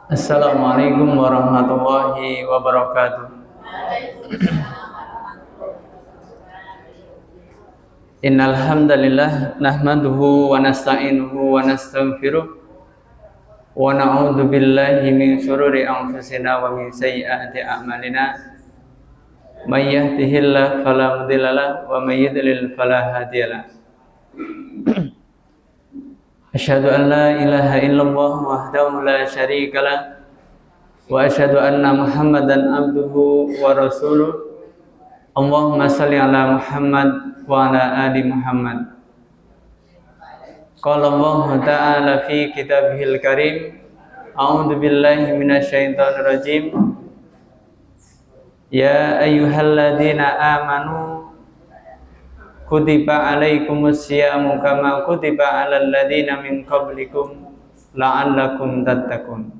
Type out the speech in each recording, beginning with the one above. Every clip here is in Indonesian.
Assalamualaikum warahmatullahi wabarakatuh. Innal hamdalillah nahmaduhu wa nasta'inuhu wa nastaghfiruh wa na'udzu billahi min shururi anfusina wa min sayyiati a'malina. May yahdihillahu fala mudhillalah wa may yudlil fala hadiyalah. Asyhadu an la ilaha illallah wahdahu la syarikalah wa asyhadu anna Muhammadan abduhu wa rasuluh. Allahumma shalli ala Muhammad wa ala ali Muhammad. Qala Allah ta'ala fi kitabihil karim, a'udzu billahi minasyaitonir rajim. Ya ayyuhalladzina amanu kutiba alaikumus syiyamu kama kutiba alal ladzina min qablikum la'allakum tattaqun.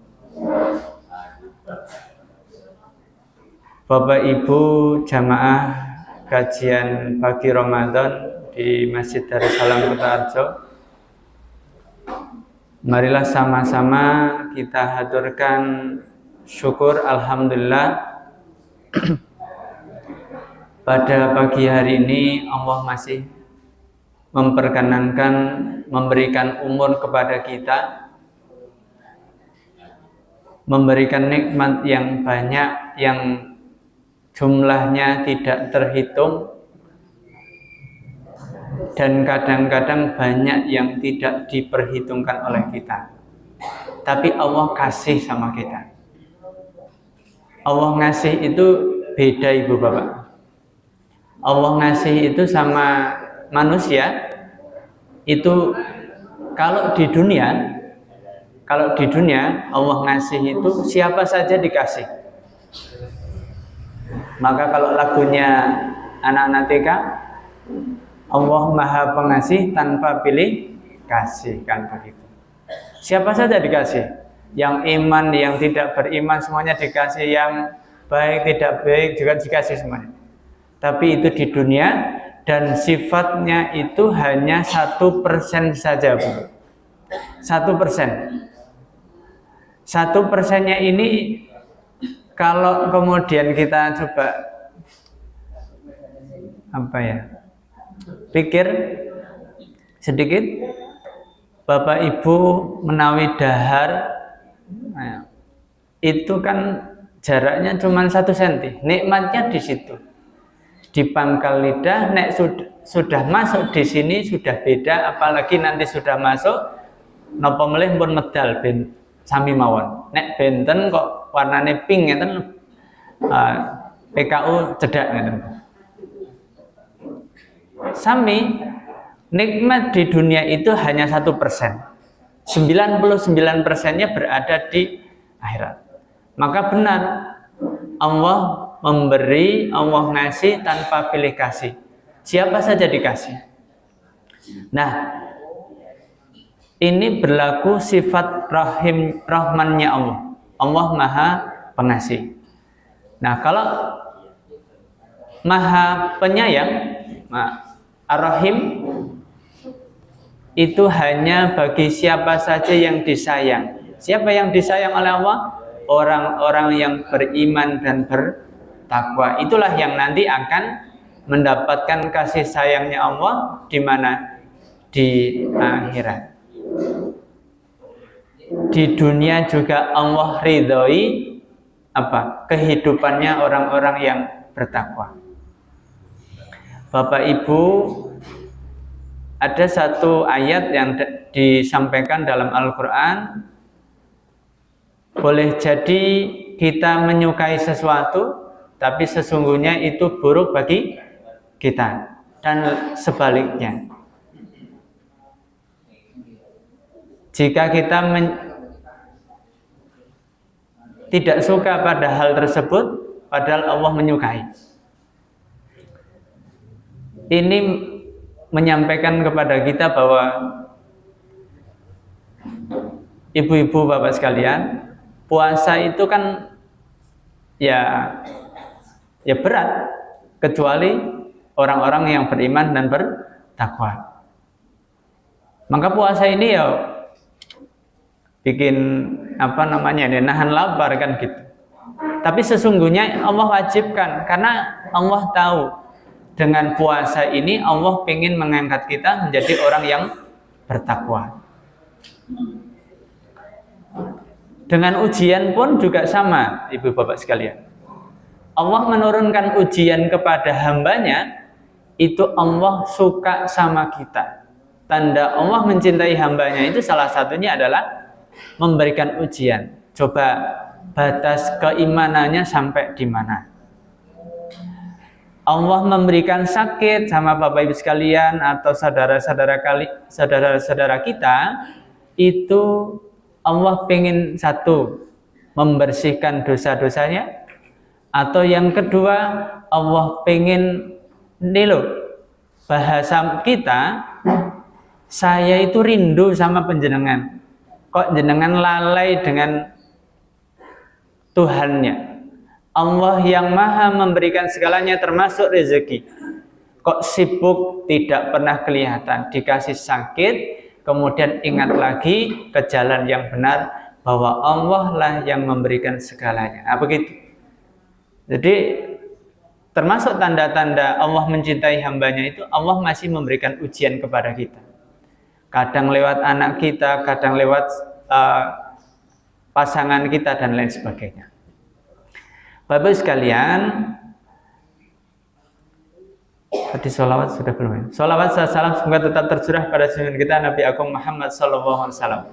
Bapak Ibu jamaah kajian pagi Ramadan di Masjid Darussalam Kutoarjo, marilah sama-sama kita haturkan syukur alhamdulillah. Pada pagi hari ini Allah masih memperkenankan memberikan umur kepada kita, memberikan nikmat yang banyak yang jumlahnya tidak terhitung, dan kadang-kadang banyak yang tidak diperhitungkan oleh kita. Tapi Allah kasih sama kita. Allah ngasih itu beda Ibu Bapak. Allah ngasih itu sama manusia itu kalau di dunia Allah ngasih itu siapa saja dikasih. Maka kalau lagunya anak-anak TK, Allah Maha Pengasih tanpa pilih kasih, kan begitu. Siapa saja dikasih. Yang iman, yang tidak beriman semuanya dikasih, yang baik tidak baik juga dikasih semuanya. Tapi itu di dunia, dan sifatnya itu hanya 1% saja, Bu. 1%. 1%-nya ini kalau kemudian kita coba pikir sedikit, Bapak Ibu menawi dahar, itu kan jaraknya cuma 1 cm. Nikmatnya di situ. Di pangkal lidah, nek sudah masuk di sini sudah beda, apalagi nanti sudah masuk napa melih pun medal ben sami mawon. Nek benten kok warnane pink ngeten, PKU cedak ngeten. Sami nikmat di dunia itu hanya 1%. 99%-nya berada di akhirat. Maka benar Allah memberi, Allah ngasih tanpa pilih kasih. Siapa saja dikasih. Nah, ini berlaku sifat rahmannya Allah. Allah Maha Pengasih. Nah, kalau Maha Penyayang, Ar-Rahim, itu hanya bagi siapa saja yang disayang. Siapa yang disayang oleh Allah? Orang-orang yang beriman dan bertakwa. Itulah yang nanti akan mendapatkan kasih sayangnya Allah di mana? Di akhirat. Di dunia juga Allah ridhoi kehidupannya orang-orang yang bertakwa. Bapak Ibu, ada satu ayat yang disampaikan dalam Al-Quran. Boleh jadi kita menyukai sesuatu, tapi sesungguhnya itu buruk bagi kita, dan sebaliknya. Jika kita tidak suka pada hal tersebut, padahal Allah menyukai. Ini menyampaikan kepada kita bahwa ibu-ibu, bapak sekalian, puasa itu kan ya berat, kecuali orang-orang yang beriman dan bertakwa. Maka puasa ini ya bikin nahan lapar kan gitu. Tapi sesungguhnya Allah wajibkan karena Allah tahu dengan puasa ini Allah ingin mengangkat kita menjadi orang yang bertakwa. Dengan ujian pun juga sama, ibu bapak sekalian. Allah menurunkan ujian kepada hambanya, itu Allah suka sama kita. Tanda Allah mencintai hambanya itu salah satunya adalah memberikan ujian. Coba batas keimanannya sampai di mana. Allah memberikan sakit sama bapak ibu sekalian atau saudara-saudara kita, itu Allah pengen satu, membersihkan dosa-dosanya, atau yang kedua Allah pengen bahasa kita, saya itu rindu sama penjenengan, kok jenengan lalai dengan Tuhannya. Allah yang maha memberikan segalanya termasuk rezeki, kok sibuk tidak pernah kelihatan, dikasih sakit, kemudian ingat lagi ke jalan yang benar bahwa Allah lah yang memberikan segalanya. Begitu. Jadi termasuk tanda-tanda Allah mencintai hambanya itu Allah masih memberikan ujian kepada kita. Kadang lewat anak kita, kadang lewat pasangan kita dan lain sebagainya. Bapak sekalian, tadi sholawat sudah belum ya? Sholawat salam semoga tetap tercurah pada junjungan kita Nabi Agung Muhammad sallallahu alaihi wasallam.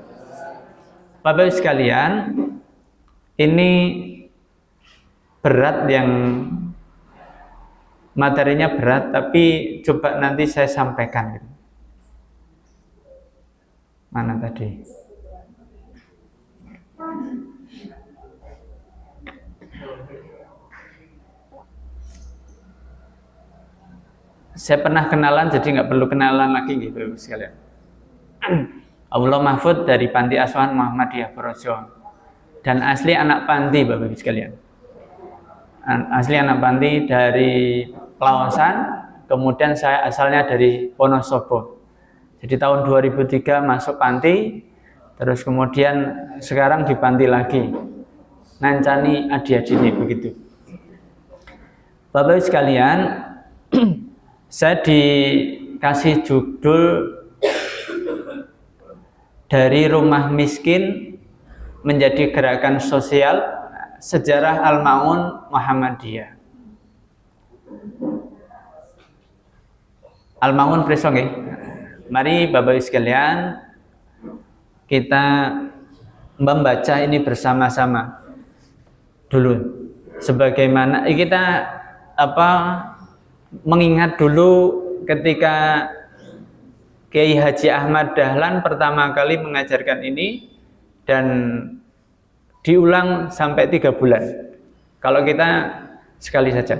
Bapak sekalian, ini berat, yang materinya berat, tapi coba nanti saya sampaikan. Mana tadi? Saya pernah kenalan, jadi nggak perlu kenalan lagi gitu sekalian. Allah Mahfud dari Panti Asuhan Muhammadiyah Projo, dan asli anak panti Bapak Ibu sekalian. Asli anak panti dari Pelawasan, kemudian saya asalnya dari Wonosobo. Jadi tahun 2003 masuk panti, terus kemudian sekarang di panti lagi, ngancani adi-adini begitu. Bapak Ibu sekalian, saya dikasih judul dari rumah miskin menjadi gerakan sosial, sejarah Al-Ma'un Muhammadiyah. Al-Ma'un preso nggih. Mari Bapak Ibu sekalian kita membaca ini bersama-sama dulu. Sebagaimana kita mengingat dulu ketika Kiai Haji Ahmad Dahlan pertama kali mengajarkan ini, dan diulang sampai 3 bulan. Kalau kita sekali saja,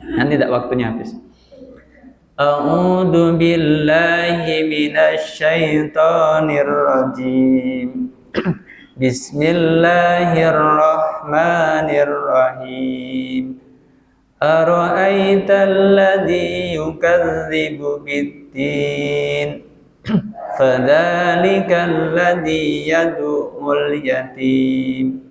nanti tidak waktunya habis. A'udzu billahi minasy syaithanir rajim. Bismillahirrahmanirrahim. Ara'aital ladzi yukadzibu bid-din fadzalikal ladzi yad'ul yatim.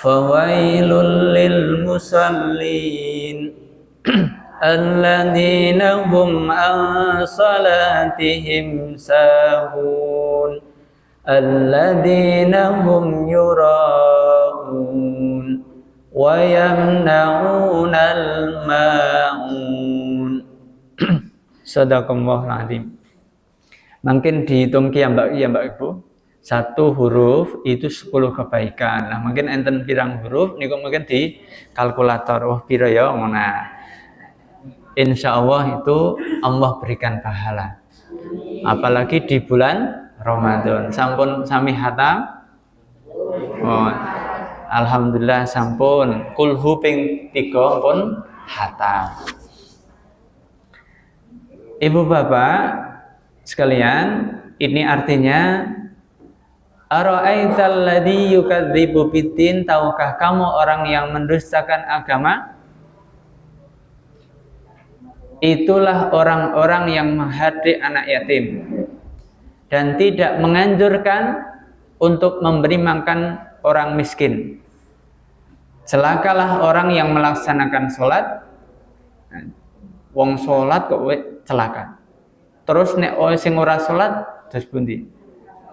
Fawailul lil musallin alladzina hum an salatihim sahun alladzina hum yura'un wa yamna'unal ma'un. Sadaqallahul azim. Mungkin dihitung ya Mbak Ibu, 1 huruf itu 10 kebaikan. Nah, mungkin enten pirang huruf niku mungkin di kalkulator. Wah, pira ya ngono. Insya Allah itu Allah berikan pahala. Apalagi di bulan Ramadan. Sampun sami hatam. Oh, alhamdulillah sampun. Kulhu ping 3 pun hatam. Ibu bapak sekalian, ini artinya ara'aital ladzi yukadzibu bid-din, tahukah kamu orang yang mendustakan agama? itulah orang-orang yang menghardik anak yatim dan tidak menganjurkan untuk memberi makan orang miskin. Celakalah orang yang melaksanakan sholat, wong sholat kok celaka. Terus nek sing ora sholat terus pundi?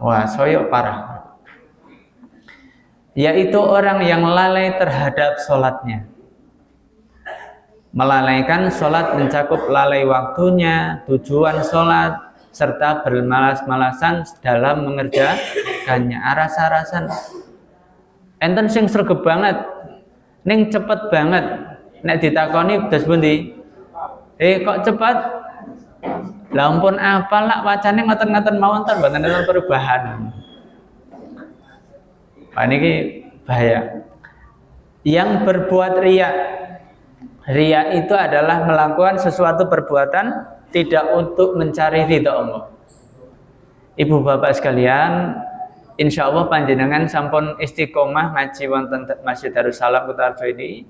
Wah, soyo parah. Yaitu orang yang lalai terhadap sholatnya. Melalaikan sholat mencakup lalai waktunya, tujuan sholat, serta bermalas-malasan dalam mengerjakannya. Aras-arasan. Enten sing sregep banget, ning cepet banget. Nek ditakoni terus pundi? Kok cepet? Lah ampun apalah wacane ngoten-ngoten mawon to mboten ana perubahan. Nah, ini bahaya. Yang berbuat riya. Riya itu adalah melakukan sesuatu perbuatan tidak untuk mencari ridha Allah. Ibu bapak sekalian, insya Allah panjenengan sampun istiqomah ngaji wonten Masjid Darussalam Kutarjo ini.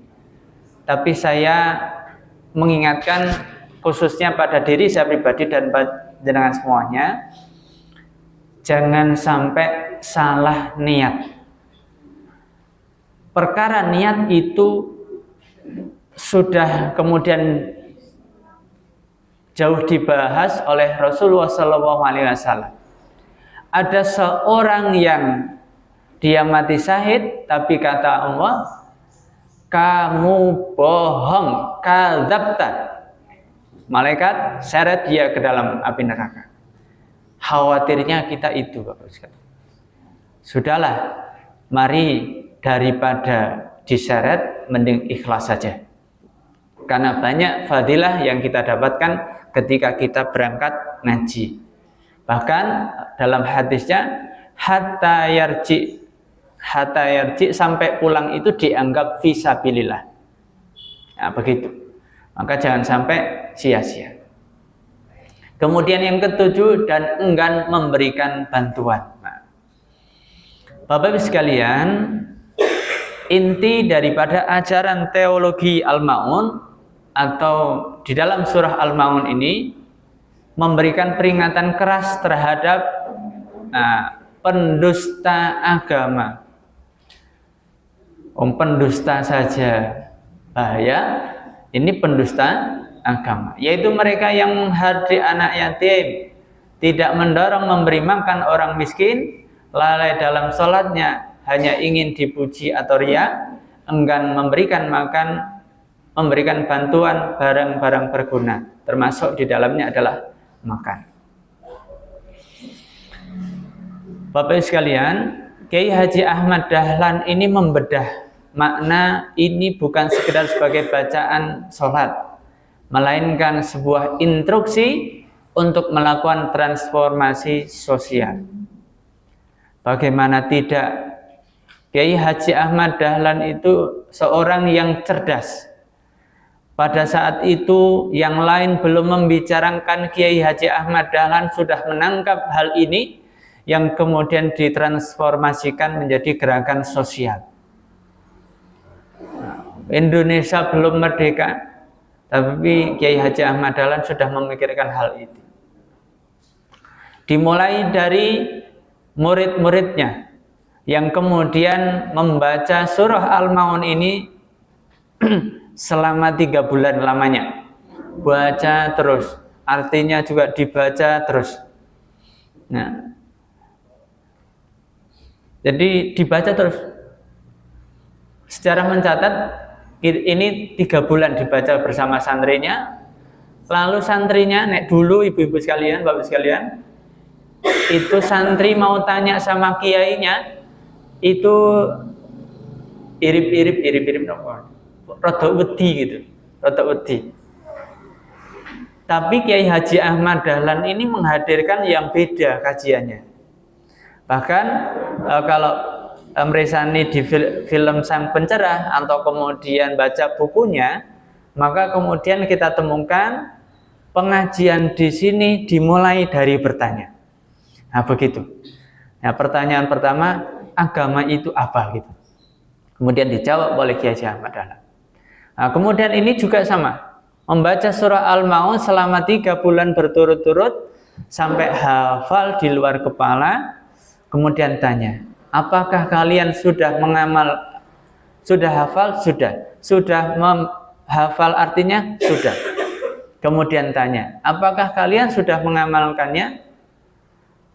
Tapi saya mengingatkan khususnya pada diri saya pribadi dan panjenengan semuanya, jangan sampai salah niat. Perkara niat itu sudah kemudian jauh dibahas oleh Rasulullah SAW. Ada seorang yang dia mati syahid, tapi kata Allah, kamu bohong, kadzabta. Malaikat seret dia ke dalam api neraka. Khawatirnya kita itu, Bapak sekalian. Sudahlah, mari daripada diseret, mending ikhlas saja. Karena banyak fadilah yang kita dapatkan ketika kita berangkat ngaji. Bahkan dalam hadisnya hatta yarji sampai pulang itu dianggap fisabilillah. Nah, begitu. Maka jangan sampai sia-sia. Kemudian yang ketujuh, dan enggan memberikan bantuan. Nah, Bapak Ibu sekalian, inti daripada ajaran teologi Al-Ma'un atau di dalam surah Al-Ma'un ini memberikan peringatan keras terhadap pendusta agama. Pendusta saja bahaya, ini pendusta agama, yaitu mereka yang menghardik anak yatim, tidak mendorong memberi makan orang miskin, lalai dalam sholatnya, hanya ingin dipuji atau riya, enggan memberikan makan, memberikan bantuan barang-barang berguna, termasuk di dalamnya adalah makan. Bapak sekalian, Kiai Haji Ahmad Dahlan ini membedah makna ini bukan sekedar sebagai bacaan sholat, melainkan sebuah instruksi untuk melakukan transformasi sosial. Bagaimana tidak, Kiai Haji Ahmad Dahlan itu seorang yang cerdas. Pada saat itu yang lain belum membicarakan, Kiai Haji Ahmad Dahlan sudah menangkap hal ini yang kemudian ditransformasikan menjadi gerakan sosial. Indonesia belum merdeka, tapi Kiai Haji Ahmad Dahlan sudah memikirkan hal itu. Dimulai dari murid-muridnya yang kemudian membaca surah Al-Ma'un ini selama 3 bulan lamanya. Baca terus, artinya juga dibaca terus. Nah, jadi dibaca terus. Secara mencatat, ini 3 bulan dibaca bersama santrinya. Lalu santrinya, nek dulu ibu-ibu sekalian, bapak sekalian, itu santri mau tanya sama kiainya, itu irip-irip rada wedi gitu, rada wedi. Tapi Kiai Haji Ahmad Dahlan ini menghadirkan yang beda kajiannya. Bahkan kalau meresani di film Sang Pencerah atau kemudian baca bukunya, maka kemudian kita temukan pengajian di sini dimulai dari bertanya. Nah, begitu. Nah, pertanyaan pertama, agama itu apa gitu. Kemudian dijawab oleh Kiai Haji Ahmad Dahlan. Nah, kemudian ini juga sama, membaca surah Al-Maun selama 3 bulan berturut-turut sampai hafal di luar kepala. Kemudian tanya, apakah kalian sudah hafal? Sudah menghafal artinya? Sudah. Kemudian tanya, apakah kalian sudah mengamalkannya?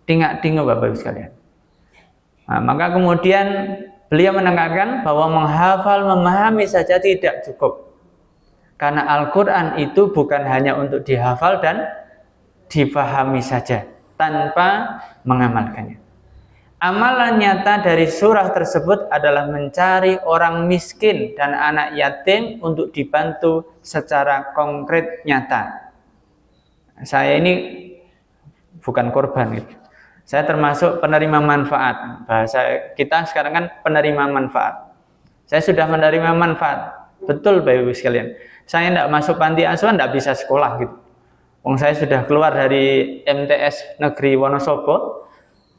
Dingak-dinguk Bapak Ibu sekalian. Nah, maka kemudian beliau menekankan bahwa menghafal, memahami saja tidak cukup. Karena Al-Quran itu bukan hanya untuk dihafal dan dipahami saja, tanpa mengamalkannya. Amalan nyata dari surah tersebut adalah mencari orang miskin dan anak yatim untuk dibantu secara konkret nyata. Saya ini bukan korban gitu. Saya termasuk penerima manfaat. Bahasa kita sekarang kan penerima manfaat. Saya sudah menerima manfaat. Betul Bapak Ibu sekalian. Saya tidak masuk panti asuhan, tidak bisa sekolah gitu. Saya sudah keluar dari MTS Negeri Wonosobo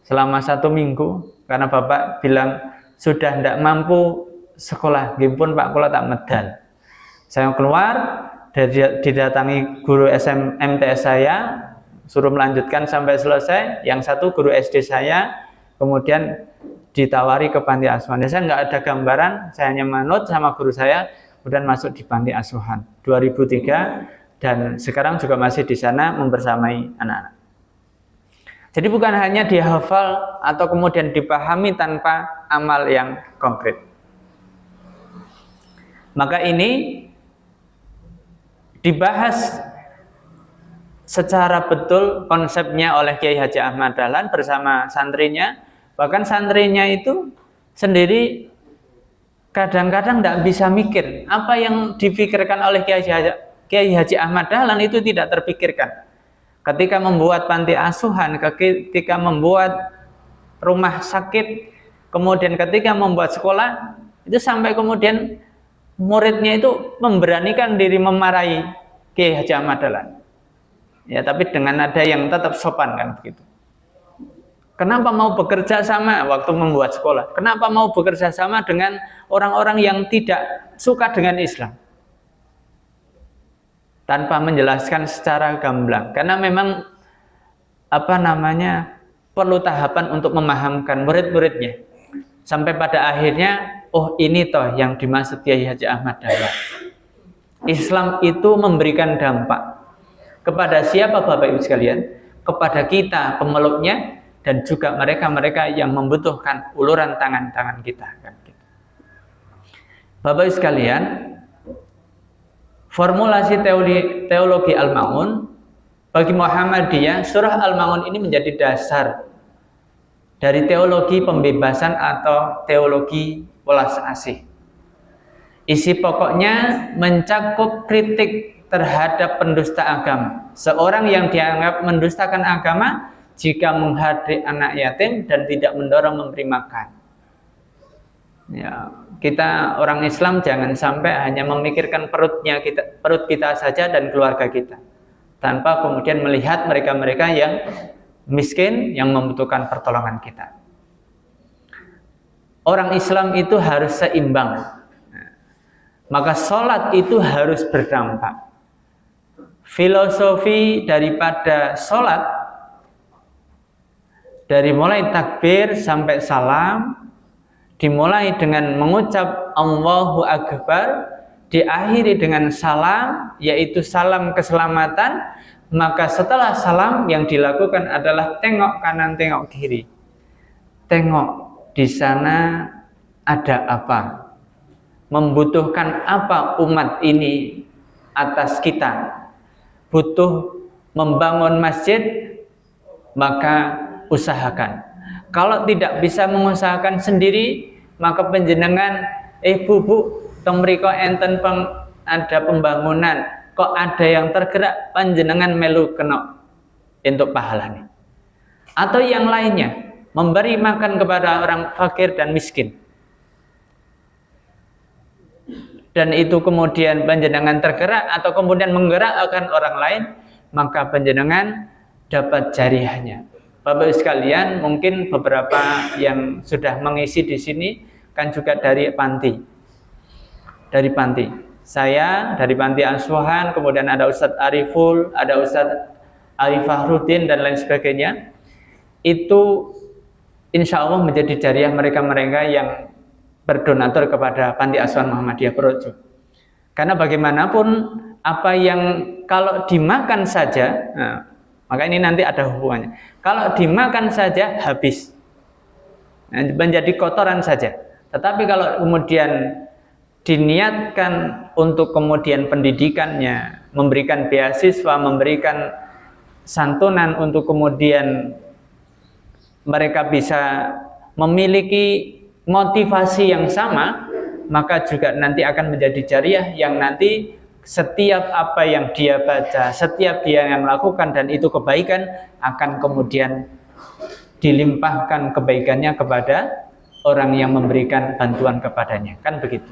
selama 1 minggu karena Bapak bilang sudah tidak mampu sekolah. Gimpun Pak kula tak medal. Saya keluar, didatangi guru MTS saya, suruh melanjutkan sampai selesai. Yang satu guru SD saya, kemudian ditawari ke panti asuhan. Saya nggak ada gambaran, saya hanya manut sama guru saya, kemudian masuk di panti asuhan 2003 dan sekarang juga masih di sana membersamai anak-anak. Jadi bukan hanya dihafal atau kemudian dipahami tanpa amal yang konkret. Maka ini dibahas secara betul konsepnya oleh Kiai Haji Ahmad Dahlan bersama santrinya. Bahkan santrinya itu sendiri kadang-kadang tidak bisa mikir. Apa yang dipikirkan oleh Kiai Haji Ahmad Dahlan itu tidak terpikirkan. Ketika membuat panti asuhan, ketika membuat rumah sakit, kemudian ketika membuat sekolah, itu sampai kemudian muridnya itu memberanikan diri memarahi Kiai Haji Ahmad Dahlan. Ya, tapi dengan nada yang tetap sopan kan begitu. Kenapa mau bekerja sama waktu membuat sekolah? Kenapa mau bekerja sama dengan orang-orang yang tidak suka dengan Islam? Tanpa menjelaskan secara gamblang. Karena memang perlu tahapan untuk memahamkan murid-muridnya. Sampai pada akhirnya, oh ini toh yang dimaksud Kiai Haji Ahmad Dahlan. Islam itu memberikan dampak. Kepada siapa Bapak Ibu sekalian? Kepada kita pemeluknya dan juga mereka-mereka yang membutuhkan uluran tangan-tangan kita. Bapak Ibu sekalian, formulasi teologi Al-Maun bagi Muhammadiyah, surah Al-Maun ini menjadi dasar dari teologi pembebasan atau teologi welas asih. Isi pokoknya mencakup kritik terhadap pendusta agama. Seorang yang dianggap mendustakan agama jika menghadiri anak yatim dan tidak mendorong memberi makan. Ya, kita orang Islam jangan sampai hanya memikirkan perut kita saja dan keluarga kita, tanpa kemudian melihat mereka-mereka yang miskin yang membutuhkan pertolongan kita. Orang Islam itu harus seimbang. Maka sholat itu harus berdampak. Filosofi daripada sholat, dari mulai takbir sampai salam, dimulai dengan mengucap Allahu Akbar, diakhiri dengan salam, yaitu salam keselamatan. Maka setelah salam yang dilakukan adalah tengok kanan, tengok kiri. Tengok di sana ada apa, membutuhkan apa umat ini atas kita. Butuh membangun masjid, maka usahakan. Kalau tidak bisa mengusahakan sendiri, maka panjenengan bu temriko enten ada pembangunan, kok ada yang tergerak, panjenengan melu kena untuk pahalanya. Atau yang lainnya, memberi makan kepada orang fakir dan miskin. Dan itu kemudian panjenengan tergerak atau kemudian menggerakkan orang lain, maka panjenengan dapat jariahnya. Bapak Ibu sekalian, mungkin beberapa yang sudah mengisi di sini kan juga dari panti. Dari panti. saya dari Panti Asuhan, kemudian ada Ustadz Ariful, ada Ustadz Arifah Rudin dan lain sebagainya. Itu insya Allah menjadi jariah mereka-mereka yang berdonatur kepada Panti Asuhan Muhammadiyah Projo. Karena bagaimanapun apa yang kalau dimakan saja, maka ini nanti ada hubungannya. Kalau dimakan saja habis, menjadi kotoran saja. Tetapi kalau kemudian diniatkan untuk kemudian pendidikannya, memberikan beasiswa, memberikan santunan untuk kemudian mereka bisa memiliki motivasi yang sama, maka juga nanti akan menjadi jariah yang nanti setiap apa yang dia baca, setiap dia yang lakukan dan itu kebaikan akan kemudian dilimpahkan kebaikannya kepada orang yang memberikan bantuan kepadanya, kan begitu.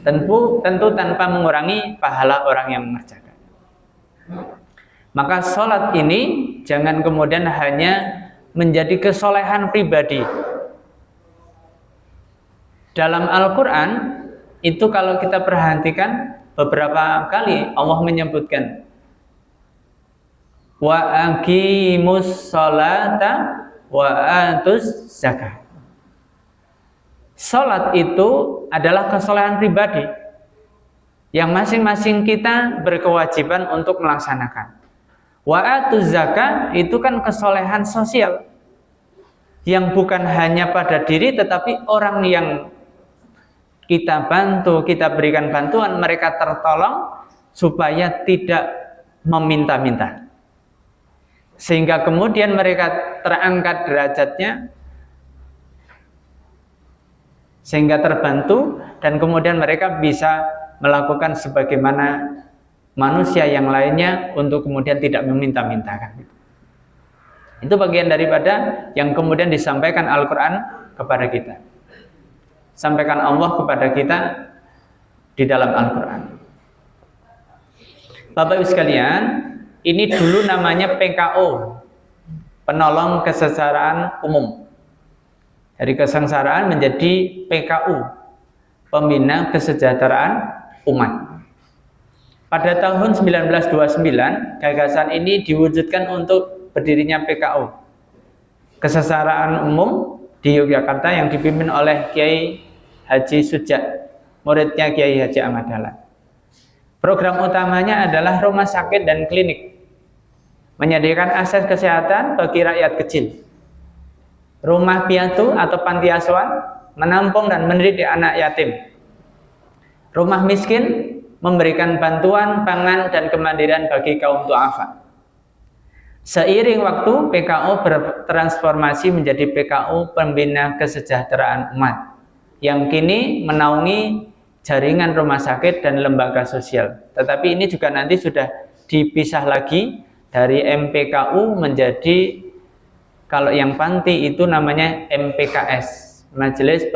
Tentu tanpa mengurangi pahala orang yang mengerjakan. Maka sholat ini jangan kemudian hanya menjadi kesolehan pribadi. Dalam Al-Quran itu kalau kita perhatikan beberapa kali Allah menyebutkan wa aqimus sholata wa atuz zakah. Salat itu adalah kesolehan pribadi yang masing-masing kita berkewajiban untuk melaksanakan. Wa atuz zakah itu kan kesolehan sosial yang bukan hanya pada diri tetapi orang yang kita bantu, kita berikan bantuan, mereka tertolong supaya tidak meminta-minta. Sehingga kemudian mereka terangkat derajatnya, sehingga terbantu, dan kemudian mereka bisa melakukan sebagaimana manusia yang lainnya untuk kemudian tidak meminta-mintakan. Itu bagian daripada yang kemudian disampaikan Al-Quran kepada kita. Sampaikan Allah kepada kita di dalam Al-Quran. Bapak Ibu sekalian, ini dulu namanya PKO, penolong kesengsaraan umum. Dari kesengsaraan menjadi PKU, pembina kesejahteraan umat. Pada tahun 1929, gagasan ini diwujudkan untuk berdirinya PKU, kesengsaraan umum di Yogyakarta yang dipimpin oleh Kiai Haji Sujat, muridnya Kiai Haji Ahmad Dahlan. Program utamanya adalah rumah sakit dan klinik, menyediakan akses kesehatan bagi rakyat kecil. Rumah piatu atau panti asuhan, menampung dan mendidik anak yatim. Rumah miskin, memberikan bantuan pangan dan kemandirian bagi kaum du'afa. Seiring waktu, PKU bertransformasi menjadi PKU Pembina Kesejahteraan Umat yang kini menaungi jaringan rumah sakit dan lembaga sosial. Tetapi ini juga nanti sudah dipisah lagi dari MPKU menjadi, kalau yang panti itu namanya MPKS, Majelis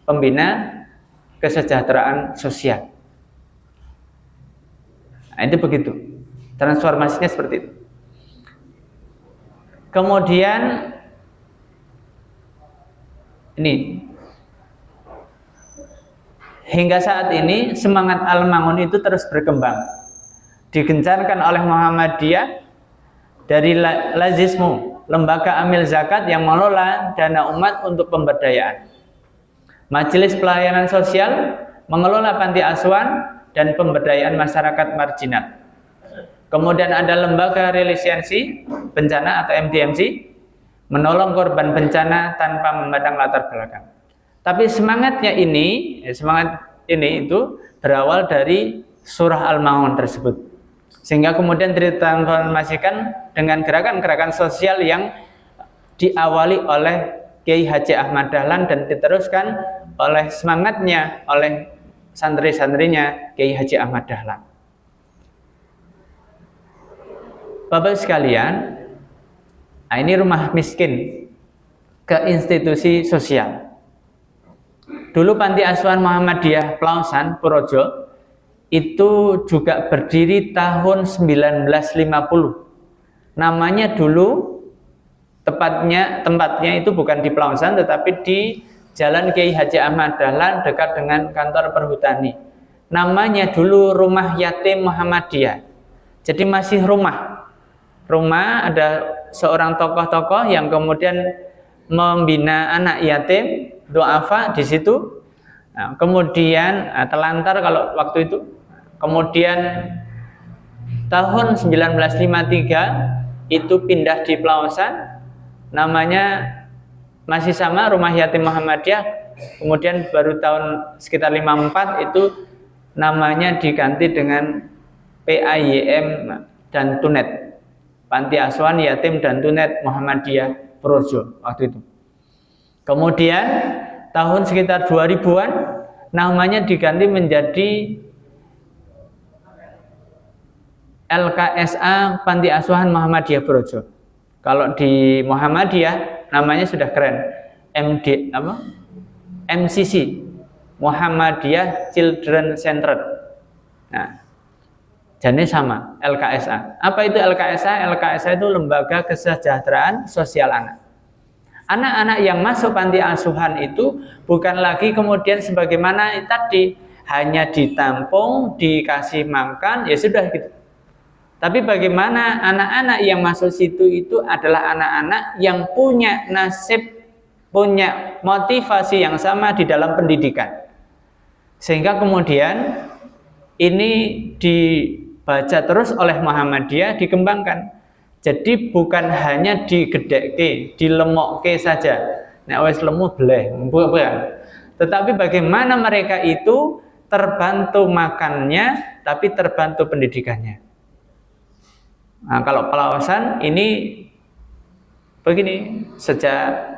Pembina Kesejahteraan Sosial. Nah, itu begitu. Transformasinya seperti itu. Kemudian ini hingga saat ini semangat Al-Mangun itu terus berkembang, digencarkan oleh Muhammadiyah dari Lazismu, lembaga amil zakat yang mengelola dana umat untuk pemberdayaan. Majelis Pelayanan Sosial mengelola panti asuhan dan pemberdayaan masyarakat marginal. Kemudian ada lembaga resiliensi bencana atau MDMC, menolong korban bencana tanpa memandang latar belakang. Tapi semangat ini itu berawal dari surah Al-Maun tersebut. Sehingga kemudian ditransformasikan dengan gerakan-gerakan sosial yang diawali oleh Kiai Haji Ahmad Dahlan dan diteruskan oleh semangatnya oleh santri-santrinya Kiai Haji Ahmad Dahlan. Bapak sekalian, ini rumah miskin ke institusi sosial. Dulu Panti Asuhan Muhammadiyah Plausan Projo itu juga berdiri tahun 1950. Namanya dulu tempatnya itu bukan di Plausan tetapi di Jalan Kiai Haji Ahmad Dahlan dekat dengan kantor Perhutani. Namanya dulu Rumah Yatim Muhammadiyah. Jadi masih rumah. Rumah ada seorang tokoh-tokoh yang kemudian membina anak yatim, duafa di situ. Nah, kemudian telantar kalau waktu itu. Kemudian tahun 1953 itu pindah di Pelausan, namanya masih sama Rumah Yatim Muhammadiyah. Kemudian baru tahun sekitar 54 itu namanya diganti dengan PAYM dan Tunet, Panti Asuhan Yatim dan Tunet Muhammadiyah Projo waktu itu. Kemudian tahun sekitar 2000-an namanya diganti menjadi LKSA Panti Asuhan Muhammadiyah Projo. Kalau di Muhammadiyah namanya sudah keren, MCC, Muhammadiyah Children Center. Nah, jadi sama LKSA. Apa itu LKSA? LKSA itu Lembaga Kesejahteraan Sosial Anak. Anak-anak yang masuk panti asuhan itu bukan lagi kemudian sebagaimana tadi hanya ditampung, dikasih makan, ya sudah gitu. Tapi bagaimana anak-anak yang masuk situ itu adalah anak-anak yang punya nasib, punya motivasi yang sama di dalam pendidikan. Sehingga kemudian ini dibaca terus oleh Muhammadiyah, dikembangkan. Jadi bukan hanya digedeke, dilemokke saja. Nek wis lemu bleh, bukan. Tetapi bagaimana mereka itu terbantu makannya, tapi terbantu pendidikannya. Nah, kalau Pelausan ini begini, sejak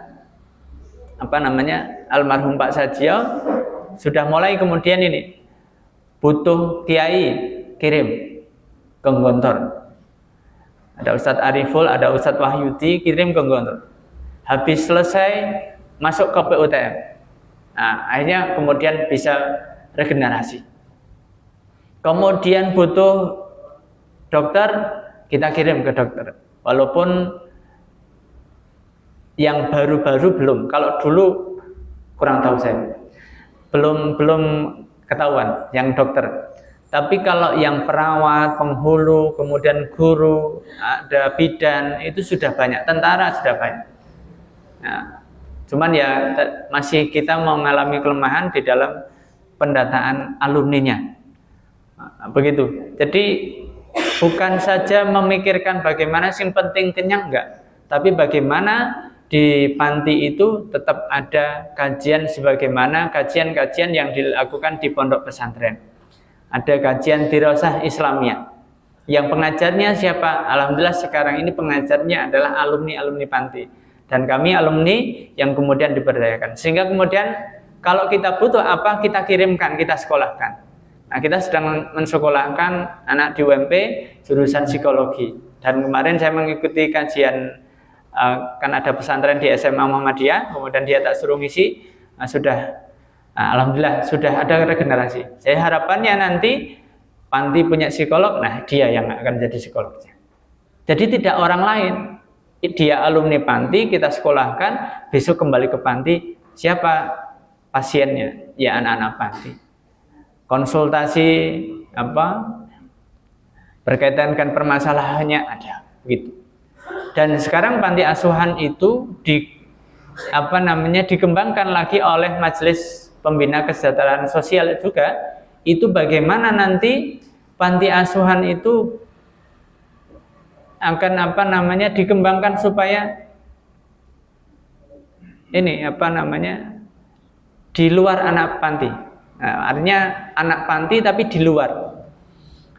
almarhum Pak Sajio sudah mulai kemudian ini butuh kiai kirim ke Gontor. Ada Ustadz Ariful, ada Ustadz Wahyudi kirim ke Gontor. Habis selesai masuk ke PUTM. Nah, akhirnya kemudian bisa regenerasi. Kemudian butuh dokter, kita kirim ke dokter. Walaupun yang baru-baru belum. Kalau dulu kurang tahu saya. Belum ketahuan yang dokter. Tapi kalau yang perawat, penghulu, kemudian guru, ada bidan, itu sudah banyak. Tentara sudah banyak. Nah, cuman ya masih kita mengalami kelemahan di dalam pendataan alumninya. Nah, begitu. Jadi bukan saja memikirkan bagaimana yang penting kenyang, enggak, tapi bagaimana di panti itu tetap ada kajian sebagaimana kajian-kajian yang dilakukan di pondok pesantren. Ada kajian dirasah Islamiyah. Yang pengajarnya siapa? Alhamdulillah sekarang ini pengajarnya adalah alumni-alumni panti. Dan kami alumni yang kemudian diberdayakan. Sehingga kemudian kalau kita butuh apa, kita kirimkan, kita sekolahkan. Nah, kita sedang mensekolahkan anak di UMP jurusan psikologi. Dan kemarin saya mengikuti kajian, kan ada pesantren di SMA Muhammadiyah, kemudian dia tak suruh ngisi, alhamdulillah sudah ada regenerasi. Saya harapannya nanti panti punya psikolog, nah dia yang akan jadi psikolognya. Jadi tidak orang lain, dia alumni panti, kita sekolahkan, besok kembali ke panti, siapa pasiennya? Ya anak-anak panti. Konsultasi berkaitan dengan permasalahannya ada, begitu. Dan sekarang panti asuhan itu dikembangkan lagi oleh Majelis Pembina Kesejahteraan Sosial juga. Itu bagaimana nanti panti asuhan itu akan dikembangkan supaya di luar anak panti. Nah, artinya anak panti tapi di luar.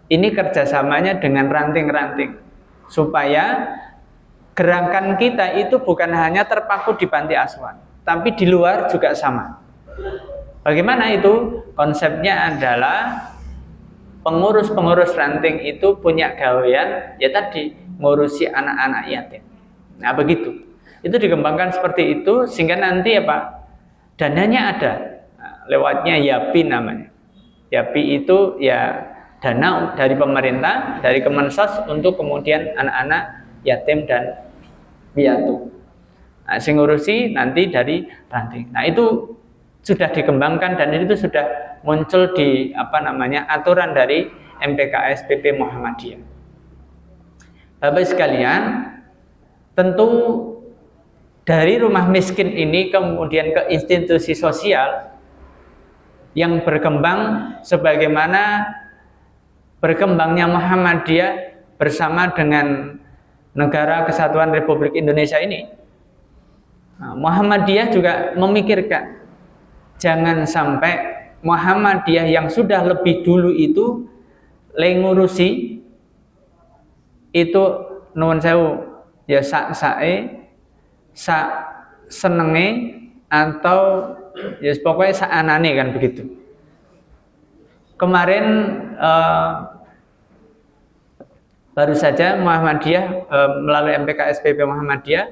Ini kerjasamanya dengan ranting-ranting supaya gerakan kita itu bukan hanya terpaku di panti asuhan, tapi di luar juga sama. Bagaimana itu? Konsepnya adalah pengurus-pengurus ranting itu punya gawean, ya tadi ngurusi anak-anak yatim. Nah begitu. Itu dikembangkan seperti itu sehingga nanti dananya ada. Lewatnya YAPI namanya. YAPI itu ya dana dari pemerintah, dari Kemensos untuk kemudian anak-anak yatim dan piatu. Nah, sing ngurusi nanti dari ranting. Nah, itu sudah dikembangkan dan itu sudah muncul di aturan dari MPKS PP Muhammadiyah. Bapak sekalian, tentu dari rumah miskin ini kemudian ke institusi sosial yang berkembang sebagaimana berkembangnya Muhammadiyah bersama dengan Negara Kesatuan Republik Indonesia ini. Nah, Muhammadiyah juga memikirkan jangan sampai Muhammadiyah yang sudah lebih dulu itu ngurusi itu nuwun sewu ya sak-sake, sak senenge atau ya pokoknya sak anane kan begitu. Kemarin baru saja Muhammadiyah melalui MPKS PP Muhammadiyah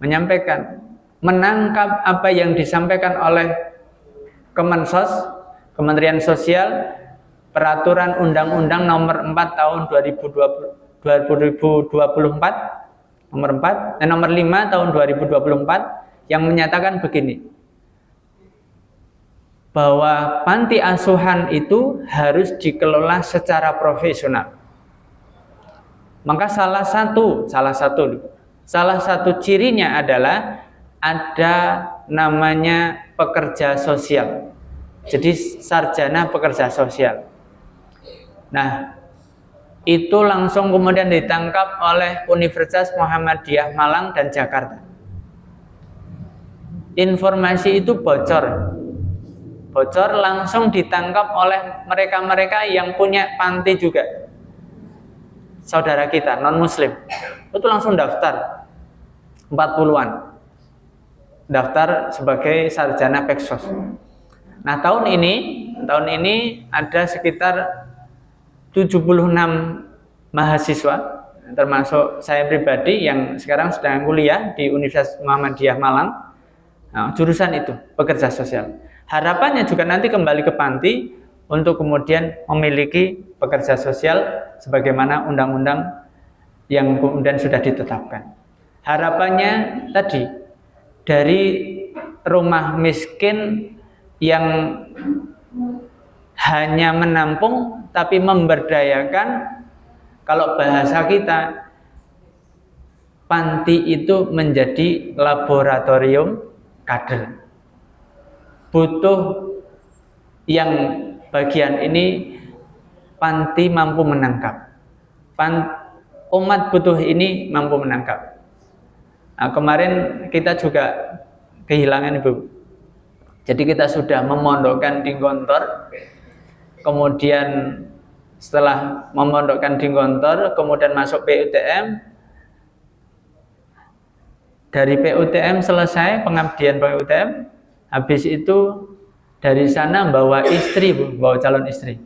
menyampaikan menangkap apa yang disampaikan oleh Kemensos, Kementerian Sosial, Peraturan Undang-Undang Nomor 4 Tahun 2024, Nomor 5 Tahun 2024 yang menyatakan begini, bahwa panti asuhan itu harus dikelola secara profesional. Maka salah satu cirinya adalah ada namanya pekerja sosial. Jadi sarjana pekerja sosial. Nah, itu langsung kemudian ditangkap oleh Universitas Muhammadiyah Malang dan Jakarta. Informasi itu bocor langsung ditangkap oleh mereka-mereka yang punya panti juga. Saudara kita non muslim itu langsung daftar 40-an daftar sebagai sarjana Peksos. Nah, tahun ini ada sekitar 76 mahasiswa termasuk saya pribadi yang sekarang sedang kuliah di Universitas Muhammadiyah Malang. Nah, jurusan itu pekerja sosial. Harapannya juga nanti kembali ke panti untuk kemudian memiliki pekerja sosial sebagaimana undang-undang yang kemudian sudah ditetapkan. Harapannya tadi dari rumah miskin yang hanya menampung tapi memberdayakan, kalau bahasa kita panti itu menjadi laboratorium kader. Butuh yang bagian ini panti mampu menangkap. Umat butuh ini mampu menangkap. Nah, kemarin kita juga kehilangan Ibu. Jadi kita sudah memondokkan di Gontor. Kemudian setelah memondokkan di Gontor, kemudian masuk PUTM. Dari PUTM selesai pengabdian PUTM, habis itu dari sana bawa istri, Bu, bawa calon istri.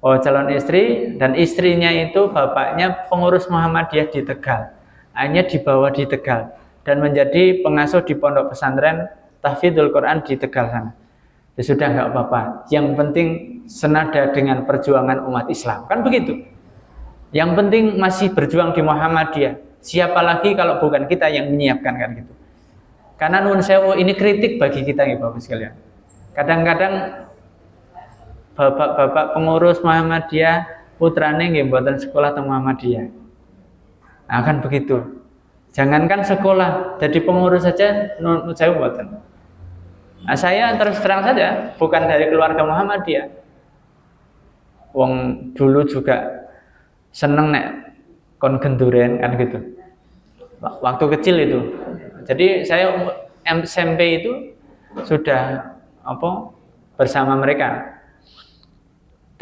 Bawa calon istri dan istrinya itu bapaknya pengurus Muhammadiyah di Tegal. Hanya dibawa di Tegal dan menjadi pengasuh di pondok pesantren Tahfidzul Quran di Tegal sana. Ya sudah nggak apa-apa. Yang penting senada dengan perjuangan umat Islam, kan begitu. Yang penting masih berjuang di Muhammadiyah. Siapa lagi kalau bukan kita yang menyiapkan, kan gitu. Karena nuwun sewu ini kritik bagi kita ya Bapak sekalian. Kadang-kadang bapak-bapak pengurus Muhammadiyah putrane nggih mboten sekolah teng Muhammadiyah. Nah, kan begitu. Jangankan sekolah, jadi pengurus saja nuwun sewu mboten. Nah, saya terus terang saja bukan dari keluarga Muhammadiyah. Wong dulu juga seneng nek kon genduren kan gitu. Waktu kecil itu. Jadi saya SMP itu sudah bersama mereka.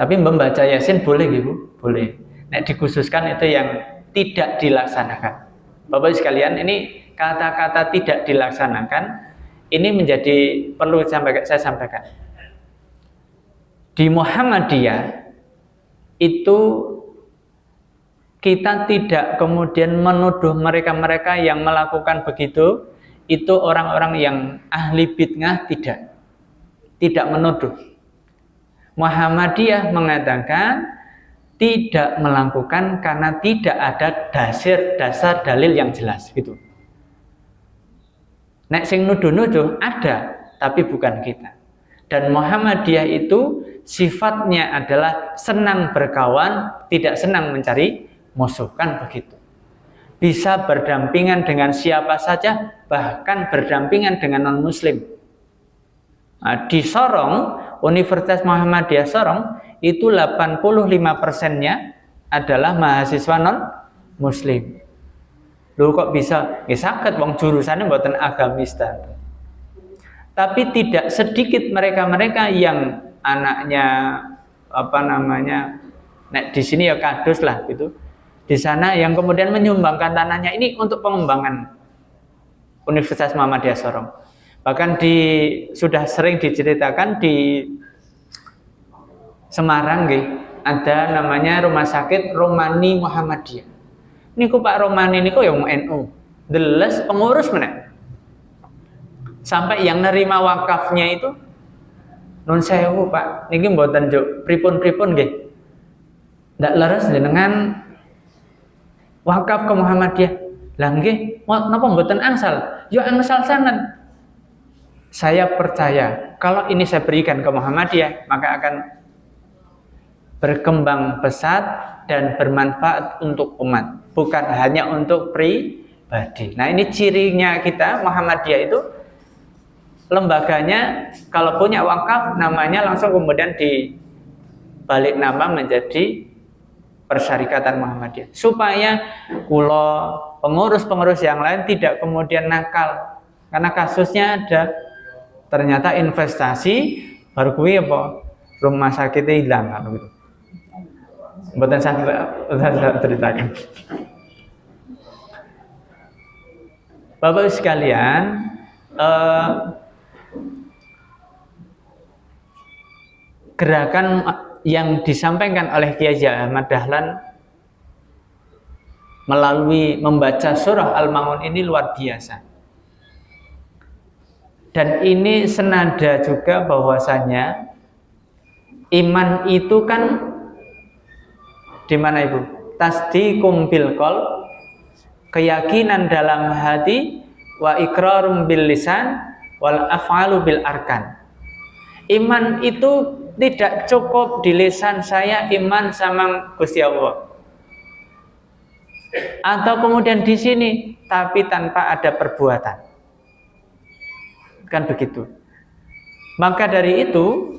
Tapi membaca Yasin boleh gitu, boleh. Nek dikhususkan itu yang tidak dilaksanakan. Bapak sekalian, ini kata-kata tidak dilaksanakan ini menjadi perlu saya sampaikan. Di Muhammadiyah itu kita tidak kemudian menuduh mereka-mereka yang melakukan begitu itu orang-orang yang ahli bid'ah, tidak menuduh. Muhammadiyah mengatakan tidak melakukan karena tidak ada dasar dalil yang jelas gitu. Nek sing nuduh-nuduh ada, tapi bukan kita. Dan Muhammadiyah itu sifatnya adalah senang berkawan, tidak senang mencari musuh, kan begitu. Bisa berdampingan dengan siapa saja, bahkan berdampingan dengan non-muslim. Nah, di Sorong, Universitas Muhammadiyah Sorong, itu 85%-nya adalah mahasiswa non-muslim. Loh kok bisa? Ya sakit, wong jurusannya mboten agamis. Tapi tidak sedikit mereka-mereka yang anaknya nek di sini ya kadus lah gitu. Di sana yang kemudian menyumbangkan tanahnya ini untuk pengembangan Universitas Muhammadiyah Sorong. Bahkan sudah sering diceritakan di Semarang ada namanya rumah sakit Romani Muhammadiyah. Niku Pak Romani niku yang NU. Deles pengurus mana? Sampai yang nerima wakafnya itu nun sewu Pak, niki mboten njuk pripun-pripun nggih. Ndak leres jenengan wakaf ke Muhammadiyah. Lah nggih, napa mboten angsal? Ya angsal sangat. Saya percaya kalau ini saya berikan ke Muhammadiyah, maka akan berkembang pesat dan bermanfaat untuk umat, bukan hanya untuk pribadi. Nah, ini cirinya kita Muhammadiyah itu lembaganya kalau punya wakaf namanya langsung kemudian dibalik nama menjadi Persyarikatan Muhammadiyah, supaya pengurus-pengurus yang lain tidak kemudian nakal karena kasusnya ada, ternyata investasi baru kuwi apa rumah sakitnya hilang kan gitu. Mboten saya ceritakan. Bapak sekalian, gerakan yang disampaikan oleh Kiai Haji Ahmad Dahlan melalui membaca surah Al-Ma'un ini luar biasa. Dan ini senada juga bahwasanya iman itu kan di mana Ibu? Tasdiqum bil qol, keyakinan dalam hati, wa iqrarum bil lisan, wal af'alu bil arkan. Iman itu tidak cukup di lisan saya iman sama Gusti Allah. Atau kemudian di sini tapi tanpa ada perbuatan. Kan begitu. Maka dari itu